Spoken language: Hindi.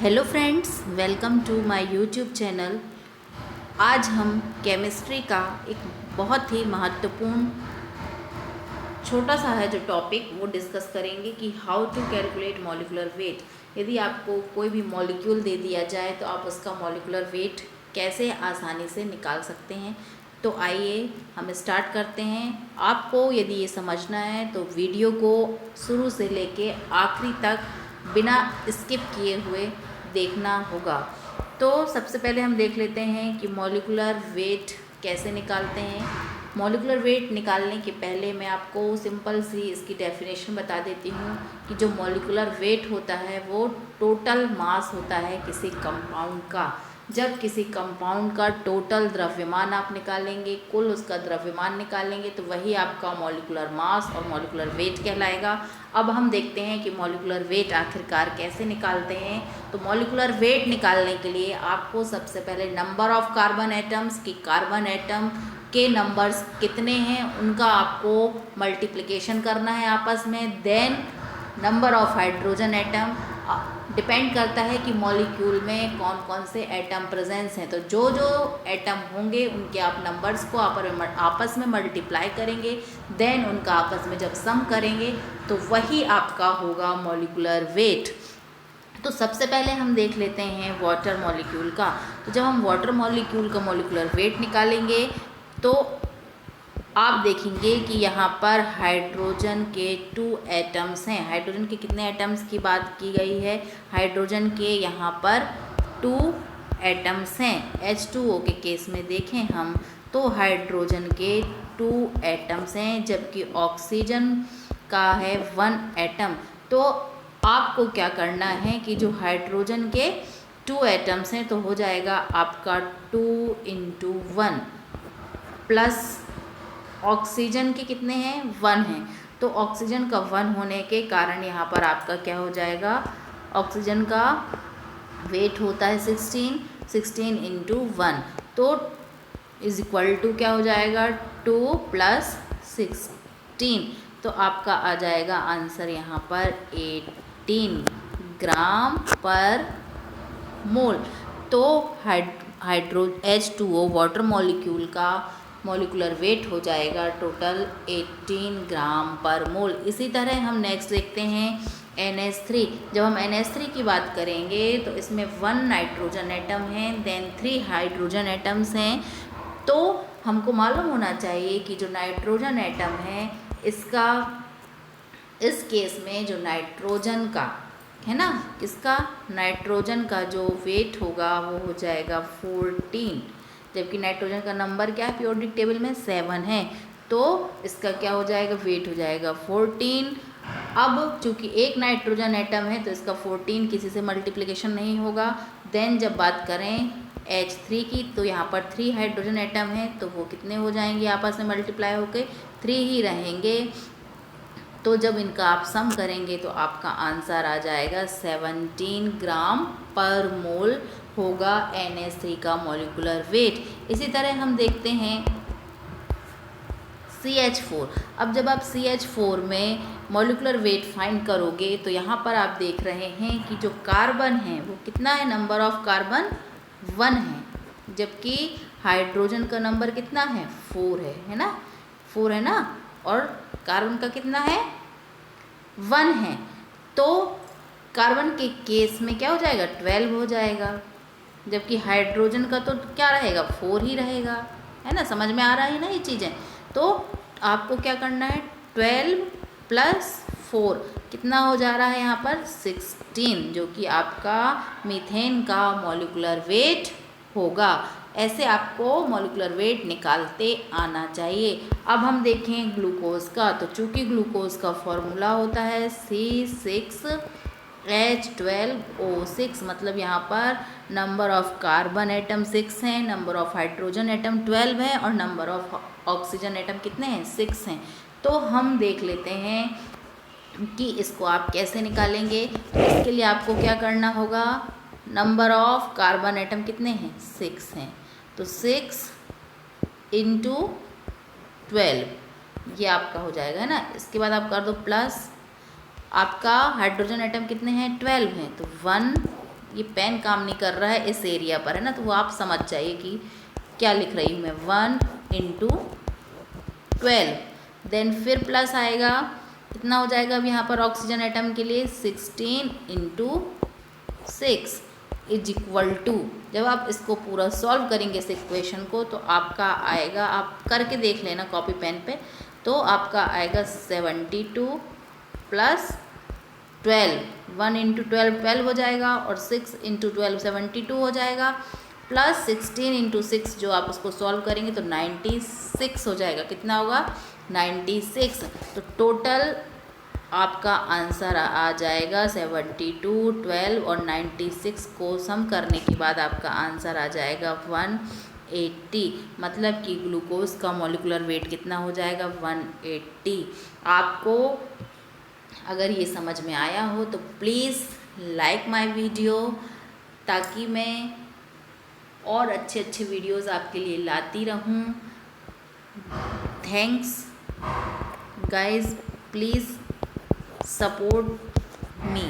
Hello friends, welcome to my YouTube channel. आज हम केमिस्ट्री का एक बहुत ही महत्वपूर्ण छोटा सा है जो टॉपिक वो डिस्कस करेंगे कि how to calculate molecular weight. यदि आपको कोई भी मॉलिक्यूल दे दिया जाए तो आप उसका मॉलिक्यूलर वेट कैसे आसानी से निकाल सकते हैं। तो आइए हम स्टार्ट करते हैं। आपको यदि ये समझना है तो वीडियो को शुरू से लेके आखिरी तक बिना स्किप किए हुए देखना होगा। तो सबसे पहले हम देख लेते हैं कि मॉलिक्यूलर वेट कैसे निकालते हैं। मॉलिक्यूलर वेट निकालने के पहले मैं आपको सिंपल सी इसकी डेफिनेशन बता देती हूँ कि जो मॉलिक्यूलर वेट होता है वो टोटल मास होता है किसी कंपाउंड का। जब किसी कंपाउंड का टोटल द्रव्यमान आप निकालेंगे, कुल उसका द्रव्यमान निकालेंगे, तो वही आपका मॉलिक्यूलर मास और मॉलिक्यूलर वेट कहलाएगा। अब हम देखते हैं कि मॉलिक्यूलर वेट आखिरकार कैसे निकालते हैं। तो मॉलिक्यूलर वेट निकालने के लिए आपको सबसे पहले नंबर ऑफ कार्बन एटम्स की कार्बन एटम के नंबर्स कितने हैं उनका आपको मल्टीप्लिकेशन करना है आपस में। Then number of hydrogen atom, depend करता है कि मॉलिक्यूल में कौन कौन से एटम प्रेजेंस हैं। तो जो जो एटम होंगे उनके आप नंबर्स को आपस में मल्टीप्लाई करेंगे। देन उनका आपस में जब सम करेंगे तो वही आपका होगा मॉलिक्यूलर वेट। तो सबसे पहले हम देख लेते हैं वाटर मॉलिक्यूल का। तो जब हम वाटर मॉलिक्यूल का मॉलिक्यूलर वेट निकालेंगे तो आप देखेंगे कि यहाँ पर हाइड्रोजन के 2 एटम्स हैं। हाइड्रोजन के कितने एटम्स की बात की गई है? हाइड्रोजन के यहाँ पर 2 एटम्स हैं। H2O के केस में देखें हम तो हाइड्रोजन के 2 एटम्स हैं, जबकि ऑक्सीजन का है 1 एटम। तो आपको क्या करना है कि जो हाइड्रोजन के 2 एटम्स हैं तो हो जाएगा आपका 2 × 1 प्लस ऑक्सीजन के कितने हैं? 1 हैं। तो ऑक्सीजन का 1 होने के कारण यहाँ पर आपका क्या हो जाएगा? ऑक्सीजन का वेट होता है 16 × 1, तो इज इक्वल टू क्या हो जाएगा? 2 + 16। तो आपका आ जाएगा आंसर यहाँ पर 18 ग्राम पर मोल। तो H2O वाटर मॉलिक्यूल का मॉलिक्यूलर वेट हो जाएगा टोटल 18 ग्राम पर मोल। इसी तरह हम नेक्स्ट देखते हैं NH3। जब हम NH3 की बात करेंगे तो इसमें 1 नाइट्रोजन एटम है, देन 3 हाइड्रोजन एटम्स हैं। तो हमको मालूम होना चाहिए कि जो नाइट्रोजन एटम है इसका इस केस में जो नाइट्रोजन का है ना, किसका? नाइट्रोजन का जो वेट होगा वो हो जाएगा 14, जबकि नाइट्रोजन का नंबर क्या है पीरियोडिक टेबल में? 7 है। तो इसका क्या हो जाएगा? वेट हो जाएगा 14। अब चूंकि एक नाइट्रोजन एटम है तो इसका 14 किसी से मल्टीप्लिकेशन नहीं होगा। देन जब बात करें H3 की तो यहाँ पर 3 हाइड्रोजन एटम है, तो वो कितने हो जाएंगे आपस में मल्टीप्लाई होकर? 3 ही रहेंगे। तो जब इनका आप सम करेंगे तो आपका आंसर आ जाएगा 17 ग्राम पर मोल होगा NH3 का मॉलिक्यूलर वेट। इसी तरह हम देखते हैं CH4। अब जब आप CH4 में मॉलिक्यूलर वेट फाइंड करोगे तो यहाँ पर आप देख रहे हैं कि जो कार्बन है वो कितना है? नंबर ऑफ कार्बन 1 है, जबकि हाइड्रोजन का नंबर कितना है? 4 है ना? 4 है ना? और कार्बन का कितना है? 1 है। तो कार्बन के केस में क्या हो जाएगा? 12 हो जाएगा, जबकि हाइड्रोजन का तो क्या रहेगा? 4 ही रहेगा, है ना? समझ में आ रहा है ना ये चीज़ें? तो आपको क्या करना है? 12 + 4 कितना हो जा रहा है यहाँ पर? 16, जो कि आपका मीथेन का मॉलिक्यूलर वेट होगा। ऐसे आपको मॉलिक्यूलर वेट निकालते आना चाहिए। अब हम देखें ग्लूकोज का। तो चूँकि ग्लूकोज का फॉर्मूला होता है C6H12O6, मतलब यहाँ पर नंबर ऑफ कार्बन एटम 6 हैं, नंबर ऑफ हाइड्रोजन एटम 12 है और नंबर ऑफ ऑक्सीजन एटम कितने हैं? 6 हैं। तो हम देख लेते हैं कि इसको आप कैसे निकालेंगे। तो इसके लिए आपको क्या करना होगा? नंबर ऑफ कार्बन एटम कितने हैं? 6 हैं। तो 6 × 12 ये आपका हो जाएगा, है ना? इसके बाद आप कर दो प्लस, आपका हाइड्रोजन एटम कितने हैं? 12 हैं। तो 1 ये पेन काम नहीं कर रहा है इस एरिया पर, है ना, तो वो आप समझ जाइए कि क्या लिख रही हूँ मैं, 1 इंटू 12। देन फिर प्लस आएगा, कितना हो जाएगा अब यहाँ पर ऑक्सीजन एटम के लिए, 16 इंटू 6 इज इक्वल टू, जब आप इसको पूरा सॉल्व करेंगे इस इक्वेशन को, तो आपका आएगा, आप करके देख लेना कॉपी पेन पे, तो आपका आएगा 72 प्लस 12, 1 इंटू 12 12 हो जाएगा, और 6 इंटू 12 72 हो जाएगा, प्लस 16 इंटू 6 जो आप उसको सॉल्व करेंगे तो 96 हो जाएगा। कितना होगा, 96। तो टोटल आपका आंसर आ जाएगा 72, 12 और 96 को सम करने के बाद आपका आंसर आ जाएगा 180। मतलब कि ग्लूकोज का मॉलिक्यूलर वेट कितना हो जाएगा, 180। आपको अगर ये समझ में आया हो तो प्लीज़ लाइक माय वीडियो, ताकि मैं और अच्छे अच्छे वीडियोज़ आपके लिए लाती रहूं। Thanks guys, please support me।